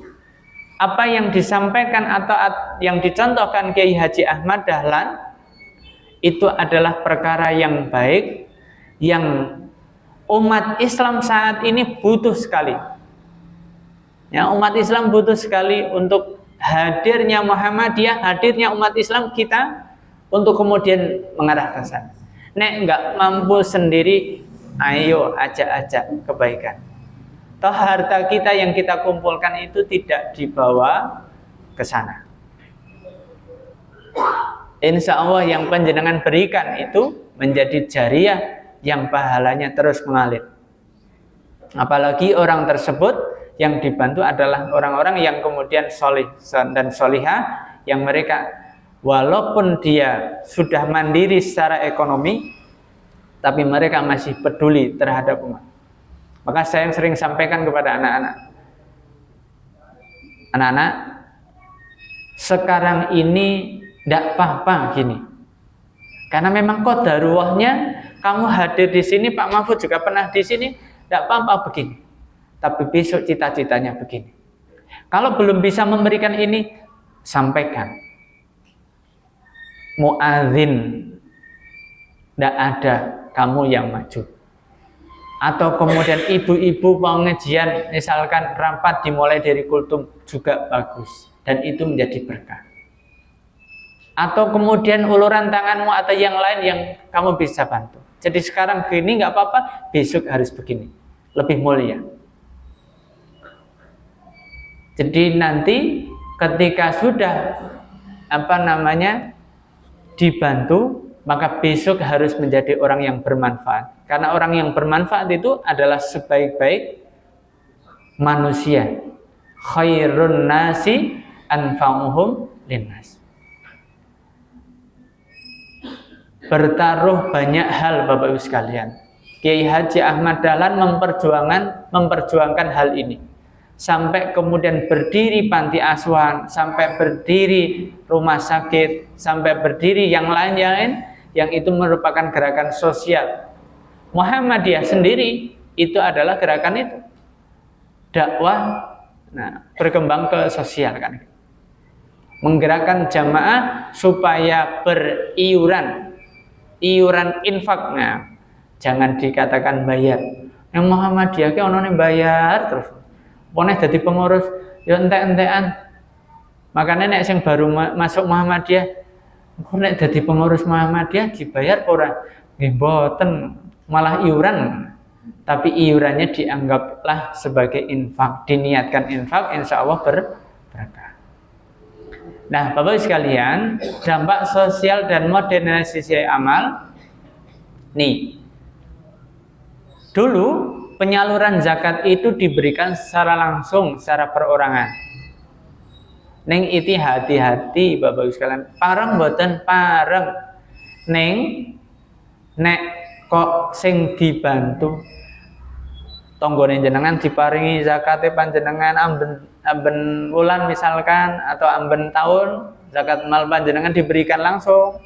apa yang disampaikan atau yang dicontohkan Kiai Haji Ahmad Dahlan itu adalah perkara yang baik yang umat Islam saat ini butuh sekali. Ya, umat Islam butuh sekali untuk hadirnya Muhammadiyah, hadirnya umat Islam kita untuk kemudian mengarah ke sana. Nek enggak mampu sendiri, ayo ajak-ajak kebaikan. Toh harta kita yang kita kumpulkan itu tidak dibawa ke sana. Insya Allah yang panjenengan berikan itu menjadi jariah yang pahalanya terus mengalir. Apalagi orang tersebut yang dibantu adalah orang-orang yang kemudian solih dan solihah, yang mereka walaupun dia sudah mandiri secara ekonomi, tapi mereka masih peduli terhadap umat. Maka saya sering sampaikan kepada anak-anak, sekarang ini tidak apa-apa gini, karena memang qadarullah-nya kamu hadir di sini, Pak Mahfud juga pernah di sini, tidak apa-apa begini. Tapi besok cita-citanya begini. Kalau belum bisa memberikan ini, sampaikan. Muadzin, tidak ada kamu yang maju. Atau kemudian ibu-ibu pengajian, misalkan rapat dimulai dari kultum juga bagus. Dan itu menjadi berkah. Atau kemudian uluran tanganmu atau yang lain yang kamu bisa bantu. Jadi sekarang gini nggak apa-apa, besok harus begini. Lebih mulia. Jadi nanti ketika sudah dibantu, maka besok harus menjadi orang yang bermanfaat. Karena orang yang bermanfaat itu adalah sebaik-baik manusia. Khairun nasi anfa'uhum linnas. Bertaruh banyak hal Bapak Ibu sekalian. Kiai Haji Ahmad Dahlan memperjuangkan hal ini. Sampai kemudian berdiri panti asuhan, sampai berdiri rumah sakit, sampai berdiri yang lain-lain yang itu merupakan gerakan sosial. Muhammadiyah sendiri itu adalah gerakan itu. Dakwah berkembang ke sosial kan. Menggerakkan jamaah supaya beriuran. Iuran infaknya jangan dikatakan bayar. Yang Muhammadiyah ki onone bayar terus. Poneh dadi pengurus ya entek-entekan. Makanya nek sing baru masuk Muhammadiyah, kok nek dadi pengurus Muhammadiyah dibayar ora? Nggih mboten, malah iuran. Tapi iurannya dianggaplah sebagai infak, diniatkan infak, insya Allah berkah. Nah, Bapak sekalian, dampak sosial dan modernisasi amal. Nih, dulu penyaluran zakat itu diberikan secara langsung, secara perorangan. Neng iti hati-hati Bapak Ibu sekalian, pareng mboten pareng. Neng nek kok sing dibantu tonggone jenengan diparingi zakate panjenengan amben wulan misalkan atau amben tahun zakat mal panjenengan diberikan langsung.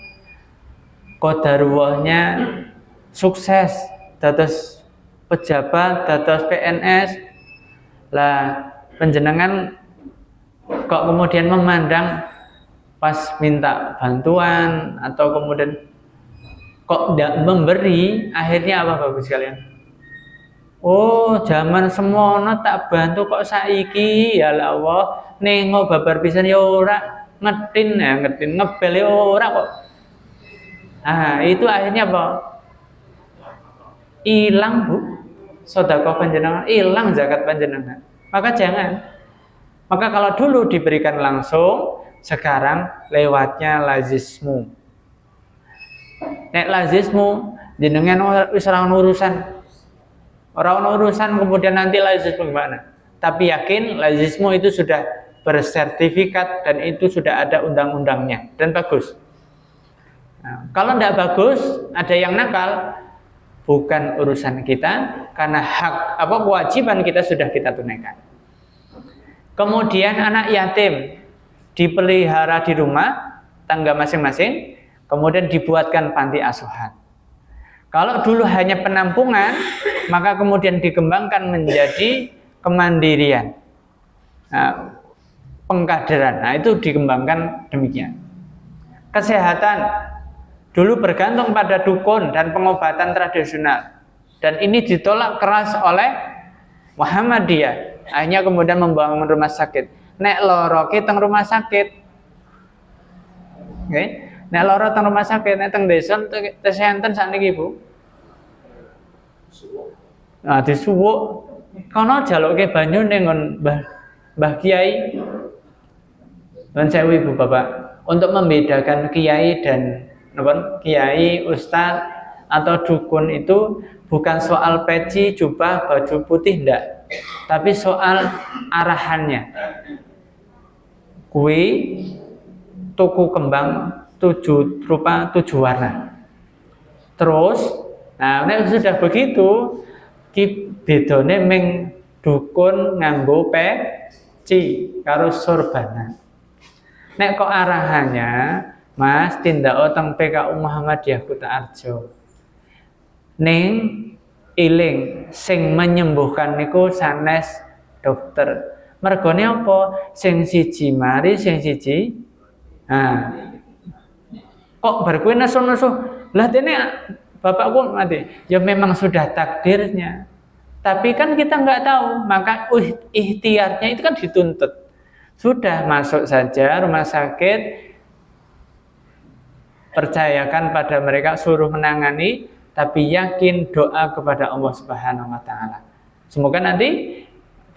Qadarullah sukses dados pejabat, dados PNS. Lah panjenengan kok kemudian memandang pas minta bantuan atau kemudian kok tidak memberi, akhirnya apa Bapak sekalian? Oh, zaman semono tak bantu kok saiki ya Allah, nengo babar pisan ya ora, ngetin ngebel ya ora kok. Itu akhirnya apa? Hilang Bu. Sedekah panjenengan, hilang zakat panjenengan. Maka jangan. Maka kalau dulu diberikan langsung, sekarang lewatnya lazismu. Nek lazismu jenengan wis ora urusan. Ora urusan kemudian nanti lazismu gimana? Tapi yakin lazismu itu sudah bersertifikat dan itu sudah ada undang-undangnya dan bagus. Nah, kalau tidak bagus, ada yang nakal, bukan urusan kita karena hak kewajiban kita sudah kita tunaikan. Kemudian anak yatim dipelihara di rumah tangga masing-masing, kemudian dibuatkan panti asuhan. Kalau dulu hanya penampungan, maka kemudian dikembangkan menjadi kemandirian, pengkaderan. Nah, itu dikembangkan demikian. Kesehatan dulu bergantung pada dukun dan pengobatan tradisional, dan ini ditolak keras oleh Muhammadiyah. Akhirnya kemudian membangun rumah sakit. Nek loro ki teng rumah sakit. Nggih. Nek loro teng rumah sakit, nek teng desa tesenten sakniki Bu. Nah, disuwuk kono jaluke banyu ning Mbah Kiai. Dan saya Ibu Bapak, untuk membedakan kiai dan kiai, ustaz atau dukun itu bukan soal peci, jubah, baju putih enggak, tapi soal arahannya. Kui tuku kembang 7 rupa 7 warna. Terus, nek sudah begitu, ki bedone ming dukun nganggo peci karo sorbana. Nek kok arahannya, Mas tindak teng PKU Muhammadiyah Kutoarjo. Ning iling sing menyembuhkan niku sanes dokter. Mergone apa? Sing siji mari, sing siji. Kok bar kowe nesu-nesu? Lah dene bapakku mati. Ya memang sudah takdirnya. Tapi kan kita nggak tahu, maka ikhtiarnya itu kan dituntut. Sudah masuk saja rumah sakit, percayakan pada mereka, suruh menangani, tapi yakin doa kepada Allah Subhanahu wa taala. Semoga nanti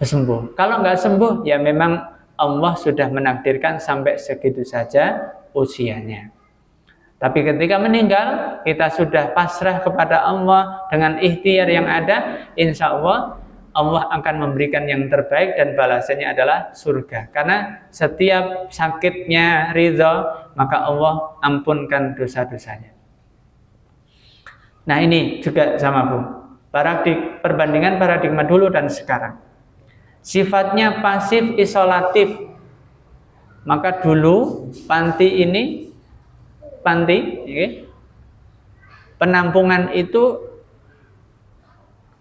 sembuh. Kalau nggak sembuh, ya memang Allah sudah menakdirkan sampai segitu saja usianya. Tapi ketika meninggal, kita sudah pasrah kepada Allah dengan ikhtiar yang ada, insya Allah Allah akan memberikan yang terbaik dan balasannya adalah surga. Karena setiap sakitnya ridha, maka Allah ampunkan dosa-dosanya. Nah ini juga sama Bu. Perbandingan paradigma dulu dan sekarang. Sifatnya pasif isolatif. Maka dulu panti, okay, penampungan itu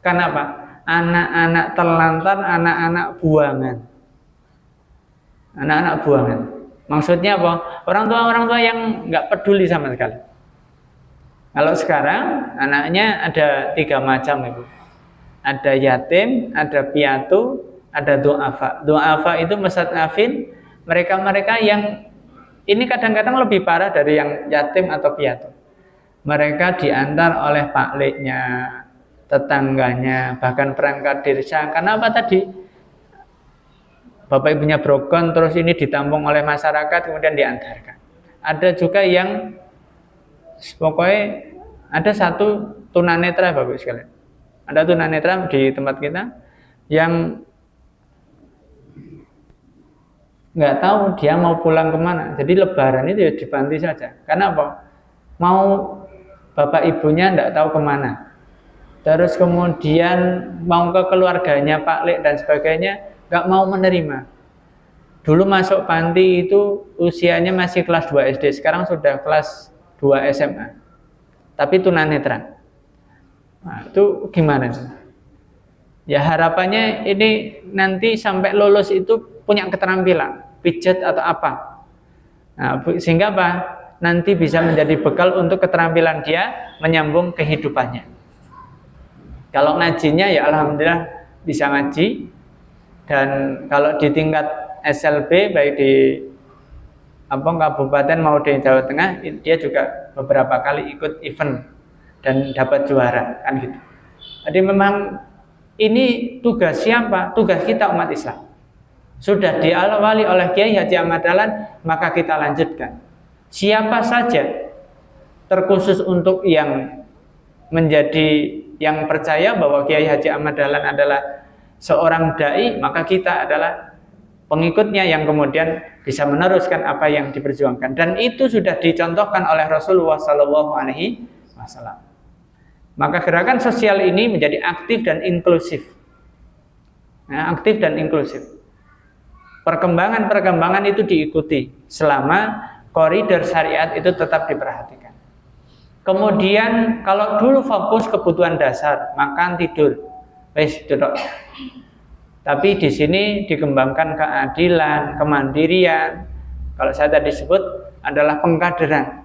karena apa? Anak-anak terlantar, anak-anak buangan. Anak-anak buangan. Maksudnya apa? Orang tua yang nggak peduli sama sekali. Kalau sekarang anaknya ada 3 macam, Ibu. Ada yatim, ada piatu, ada du'afa. Du'afa itu mustad'afin, mereka-mereka yang ini kadang-kadang lebih parah dari yang yatim atau piatu. Mereka diantar oleh pakliknya, tetangganya, bahkan perangkat desa. Karena apa tadi? Bapak ibunya broken, terus ini ditampung oleh masyarakat, kemudian diantarkan. Ada juga yang pokoknya ada satu tunanetra, Bapak sekalian. Ada tunanetra di tempat kita yang nggak tahu dia mau pulang kemana. Jadi lebaran itu ya di panti saja. Karena apa? Mau bapak ibunya nggak tahu kemana. Terus kemudian mau ke keluarganya, Pak Lek dan sebagainya, nggak mau menerima. Dulu masuk panti itu usianya masih kelas 2 SD, sekarang sudah kelas 2 SMA. Tapi tunanetra. Nah, itu gimana? Ya harapannya ini nanti sampai lulus itu punya keterampilan, pijat atau apa. Nah, sehingga apa? Nanti bisa menjadi bekal untuk keterampilan dia menyambung kehidupannya. Kalau ngajinya ya alhamdulillah bisa ngaji. Dan kalau di tingkat SLB baik di kabupaten mau di Jawa Tengah, dia juga beberapa kali ikut event dan dapat juara kan gitu. Jadi memang ini tugas siapa? Tugas kita umat Islam. Sudah diawali oleh Kiai Haji Ahmad Dahlan, maka kita lanjutkan. Siapa saja, terkhusus untuk yang menjadi yang percaya bahwa Kiai Haji Ahmad Dahlan adalah seorang dai, maka kita adalah pengikutnya yang kemudian bisa meneruskan apa yang diperjuangkan. Dan itu sudah dicontohkan oleh Rasulullah SAW. Maka gerakan sosial ini menjadi aktif dan inklusif. Nah, aktif dan inklusif. Perkembangan itu diikuti selama koridor syariat itu tetap diperhatikan. Kemudian kalau dulu fokus kebutuhan dasar, makan, tidur, wes duduk. Tapi di sini dikembangkan keadilan, kemandirian. Kalau saya tadi sebut adalah pengkaderan.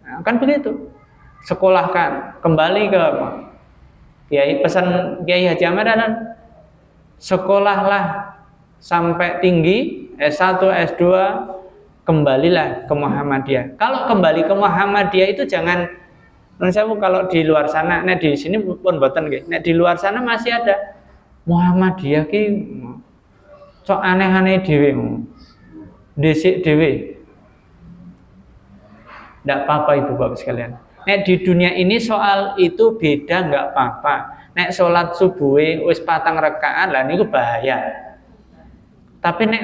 Nah, kan begitu. Sekolahkan, kembali ke pesan Kiai Haji Ahmad Dahlan. Sekolahlah sampai tinggi S1, S2, kembalilah ke Muhammadiyah. Kalau kembali ke Muhammadiyah itu jangan, kalau di luar sana, di sini pun boten nggih. Nek di luar sana masih ada Muhammadiyah ki cok aneh-aneh dhewe. Dhisik dhewe. Ndak apa-apa Ibu Bapak sekalian. Nek di dunia ini soal itu beda nggak apa-apa. Nek sholat subuhe wis 4 rakaat lah niku bahaya. Tapi nek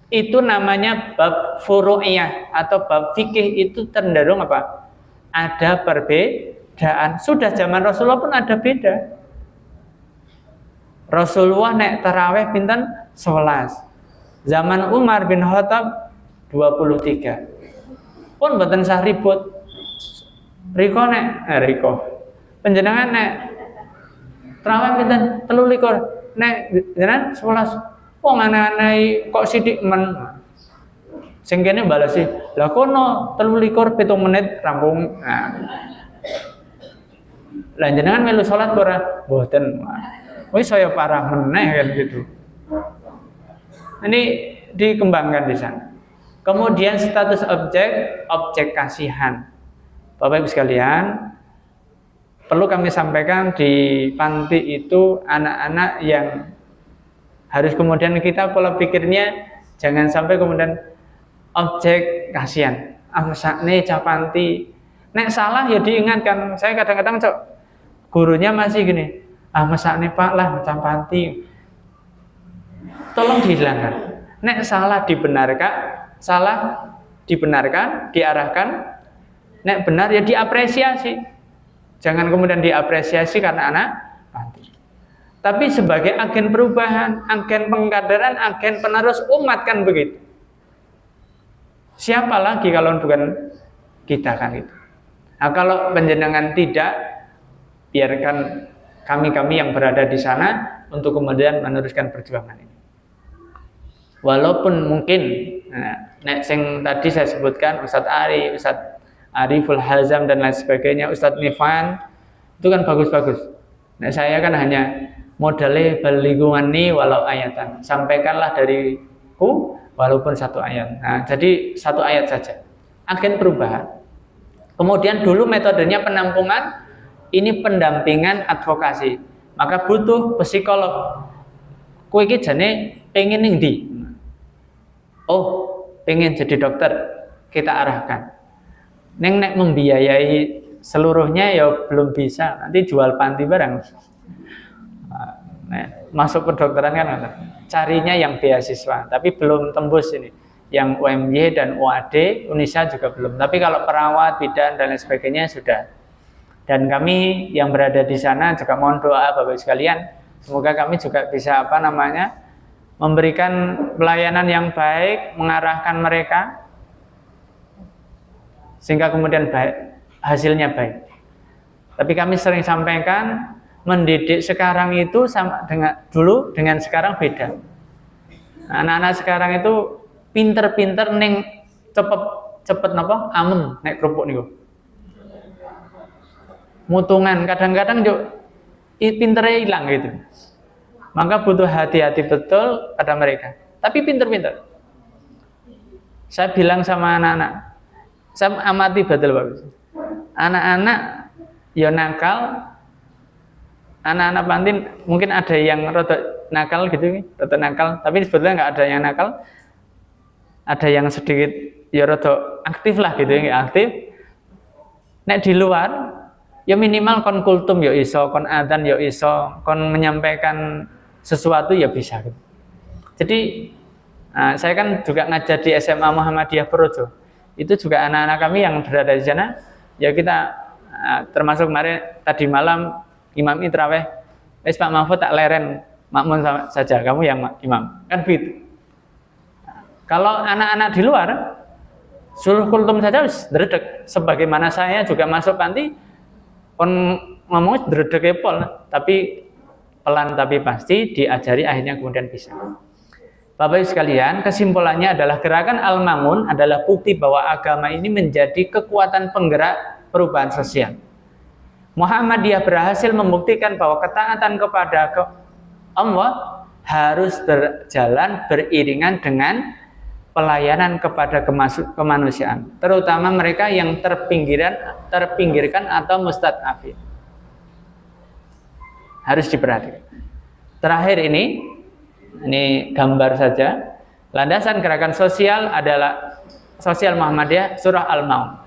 itu namanya bab furu'iyah atau bab fikih itu cenderung apa? Ada perbedaan. Sudah zaman Rasulullah pun ada beda. Rasulullah nek tarawih pinten 11. Zaman Umar bin Khattab 23. Pun mboten sah ribut. Riko panjenengan nek tarawih pinten 23. Nek jenengan 11. Wong aneh-aneh kok sithik men. Sing kene balesi, "Lah kono 23 7 menit rampung." Nah. Lah jenengan melu salat ora? Mboten. Wis saya parah meneh kan gitu. Ini dikembangkan di sana. Kemudian status objek kasihan. Bapak Ibu sekalian, perlu kami sampaikan di panti itu anak-anak yang harus kemudian kita pola pikirnya jangan sampai kemudian objek kasihan. Mesakne capanti. Nek salah ya diingatkan. Saya kadang-kadang gurunya masih gini. Mesakne Pak lah macam panti. Tolong dihilangkan. Nek salah dibenarkan, diarahkan. Nek benar ya diapresiasi. Jangan kemudian diapresiasi karena anak tapi sebagai agen perubahan, agen pengkaderan, agen penerus umat kan begitu. Siapa lagi kalau bukan kita kan itu. Nah, kalau panjenengan tidak, biarkan kami yang berada di sana untuk kemudian meneruskan perjuangan ini. Walaupun mungkin yang tadi saya sebutkan Ustadz Ari, Ustadz Ariful Hazam dan lain sebagainya, Ustadz Nifan itu kan bagus-bagus. Nah, saya kan hanya modalnya balighuni nih walau ayatan, sampaikanlah dariku walaupun satu ayat. Nah, jadi satu ayat saja. Agen perubahan. Kemudian dulu metodenya penampungan, ini pendampingan advokasi. Maka butuh psikolog. Kowe iki jane pengen ning ndi? Oh, pengen jadi dokter, kita arahkan. Nek membiayai seluruhnya ya belum bisa, nanti jual panti barang. Masuk kedokteran kan, carinya yang beasiswa, tapi belum tembus ini. Yang UMY dan UAD, Unisa juga belum. Tapi kalau perawat, bidan dan lain sebagainya sudah. Dan kami yang berada di sana juga mohon doa Bapak sekalian, semoga kami juga bisa memberikan pelayanan yang baik, mengarahkan mereka sehingga kemudian baik, hasilnya baik. Tapi kami sering sampaikan, mendidik sekarang itu sama dengan dulu dengan sekarang beda. Anak-anak sekarang itu pinter-pinter ning cepet napa amem nek kerupuk niku. Mutungan kadang-kadang yo pinternya hilang gitu. Maka butuh hati-hati betul pada mereka. Tapi pinter-pinter. Saya bilang sama anak-anak, saya amati betul bagus. Anak-anak ya nakal, anak-anak pantin mungkin ada yang rada nakal gitu, rada nakal. Tapi sebetulnya nggak ada yang nakal. Ada yang sedikit ya rada aktif lah gitu, nggak aktif. Nek di luar ya minimal kon kultum ya iso, kon adzan ya iso, kon menyampaikan sesuatu ya bisa gitu. Jadi saya kan juga ngajar di SMA Muhammadiyah Projo. Itu juga anak-anak kami yang berada di sana. Ya kita termasuk kemarin tadi malam imam intraweh. Pak Mahfud tak leren makmun saja, kamu yang imam. Kan begitu. Kalau anak-anak di luar suruh kultum saja dredeg. Sebagaimana saya juga masuk panti kon ngomong dredeg pol, tapi pelan tapi pasti diajari akhirnya kemudian bisa. Bapak Ibu sekalian, kesimpulannya adalah gerakan Al-Mamun adalah bukti bahwa agama ini menjadi kekuatan penggerak perubahan sosial. Muhammadiyah berhasil membuktikan bahwa ketaatan kepada Allah harus berjalan beriringan dengan pelayanan kepada kemanusiaan, terutama mereka yang terpinggirkan atau mustad'afin. Harus diperhatikan. Terakhir ini gambar saja. Landasan gerakan sosial adalah sosial Muhammadiyah surah Al-Maun.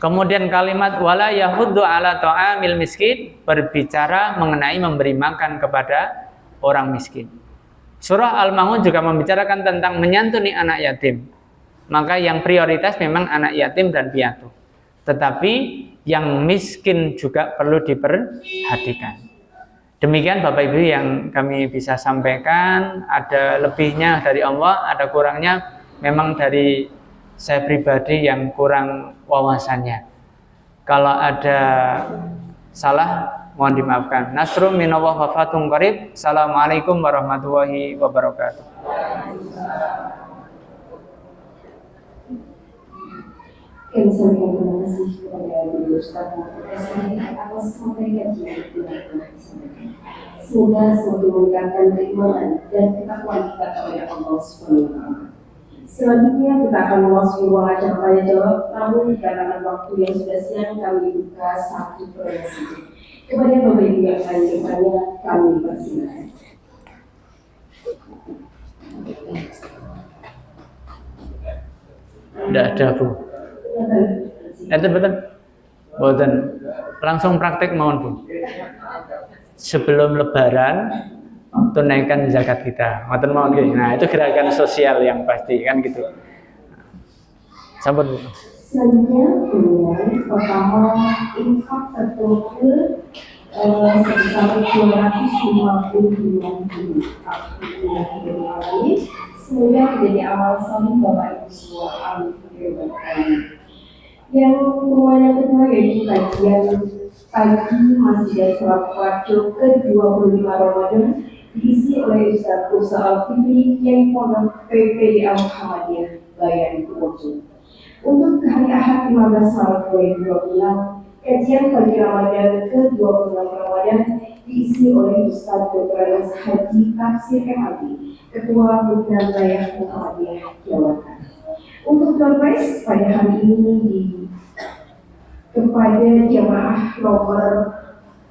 Kemudian kalimat wala yahuddu ala ta'amil miskin berbicara mengenai memberi makan kepada orang miskin. Surah Al-Maun juga membicarakan tentang menyantuni anak yatim. Maka yang prioritas memang anak yatim dan piatu. Tetapi yang miskin juga perlu diperhatikan. Demikian Bapak Ibu yang kami bisa sampaikan. Ada lebihnya dari Allah, ada kurangnya memang dari saya pribadi yang kurang wawasannya. Kalau ada salah mohon dimaafkan. Nasrum minallah wa fathun qarib. Assalamualaikum warahmatullahi wabarakatuh. Kami sampaikan terima kasih kepada Ibu Ustaz atas materi yang telah disampaikan. Semoga semakin meningkatkan keimanan dan ketakwaan kita kepada Allah Subhanahu wa Ta'ala. Selanjutnya kita akan memasuki ruang acara tanya jawab. Namun dikarenakan waktu yang sudah siang, kami buka satu pertanyaan saja. Kepada Bapak Ibu yang akan bertanya, kami persilakan. Tidak ada Bu. Betul. Boten. Langsung praktek mohon Bu. Sebelum Lebaran tunaikan zakat kita. Ngoten mawon nggih. Nah, itu gerakan sosial yang pasti kan gitu. Sampun Bu. Selanjutnya pertama infak tertentu sebesar 252 ribu. Semoga menjadi awal salih Bapak Ibu semua. Amin. Yang pengumuman yang kedua yaitu kajian pagi masih dari surat Rajo ke-25 Ramadan diisi oleh Ustaz Musa Al-Fitri yang Pondok PPDA Muhammadiyah Bayan Purworejo. Untuk hari Ahad 15 Maret 2026, kajian pagi Ramadan ke-26 Ramadan diisi oleh Ustaz Dr. Haji Tafsir MAD, Ketua Pimpinan Wilayah Muhammadiyah Jawa Tengah. Untuk doorprize pada hari ini kepada jamaah nomor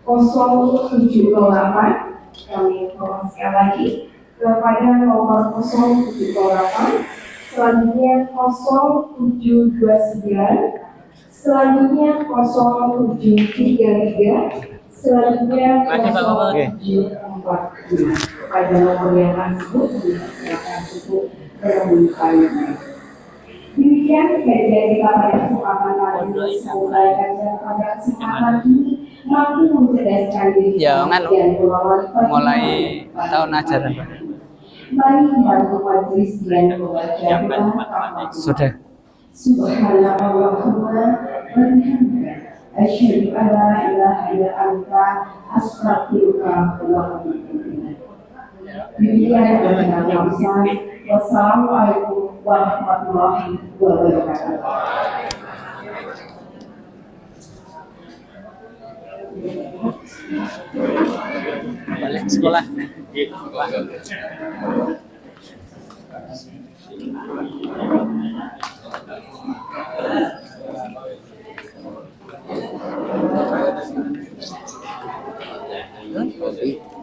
078, kami informasikan lagi kepada nomor 0708, selanjutnya 0729, selanjutnya 0733, selanjutnya 0745. Pada nomor yang tersebut silakan cukup berbuka. Demikian kajian kita pada kesempatan kali ini. Semoga kajian pada kesempatan ini mampu mencerdaskan diri Ya, kan dan mulai tahun ajaran. Mari membantu majelis dan membaca Sudah. Subhanallahumma wa bihamdika asyhadu an la ilaha illa anta astaghfiruka wa atubu ilaik. Demikian adalah wassalamualaikum warahmatullahi wabarakatuh. Balik sekolah.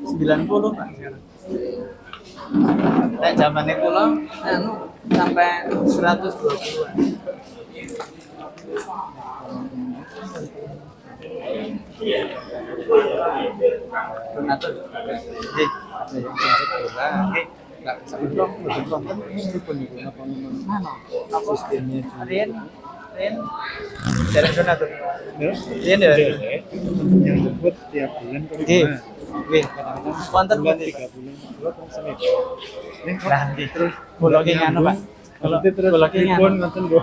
Sembilan puluh Pak. Nek zamannya kula anu sampai 120-an. Donatur. Nggih. Nggih. Enggak sampai belum meskipun itu apa namanya? Sistemnya Rin dari donatur. Rin ya. Yang jemput tiap bulan ke Nggih. rumah. Nggih. Wonten Bulan pun 3 bulan dua kan seminggu. Nah, nggih terus kula ki nganu Pak. Kalau terus Kula ki telepon nganu. ngoten lho.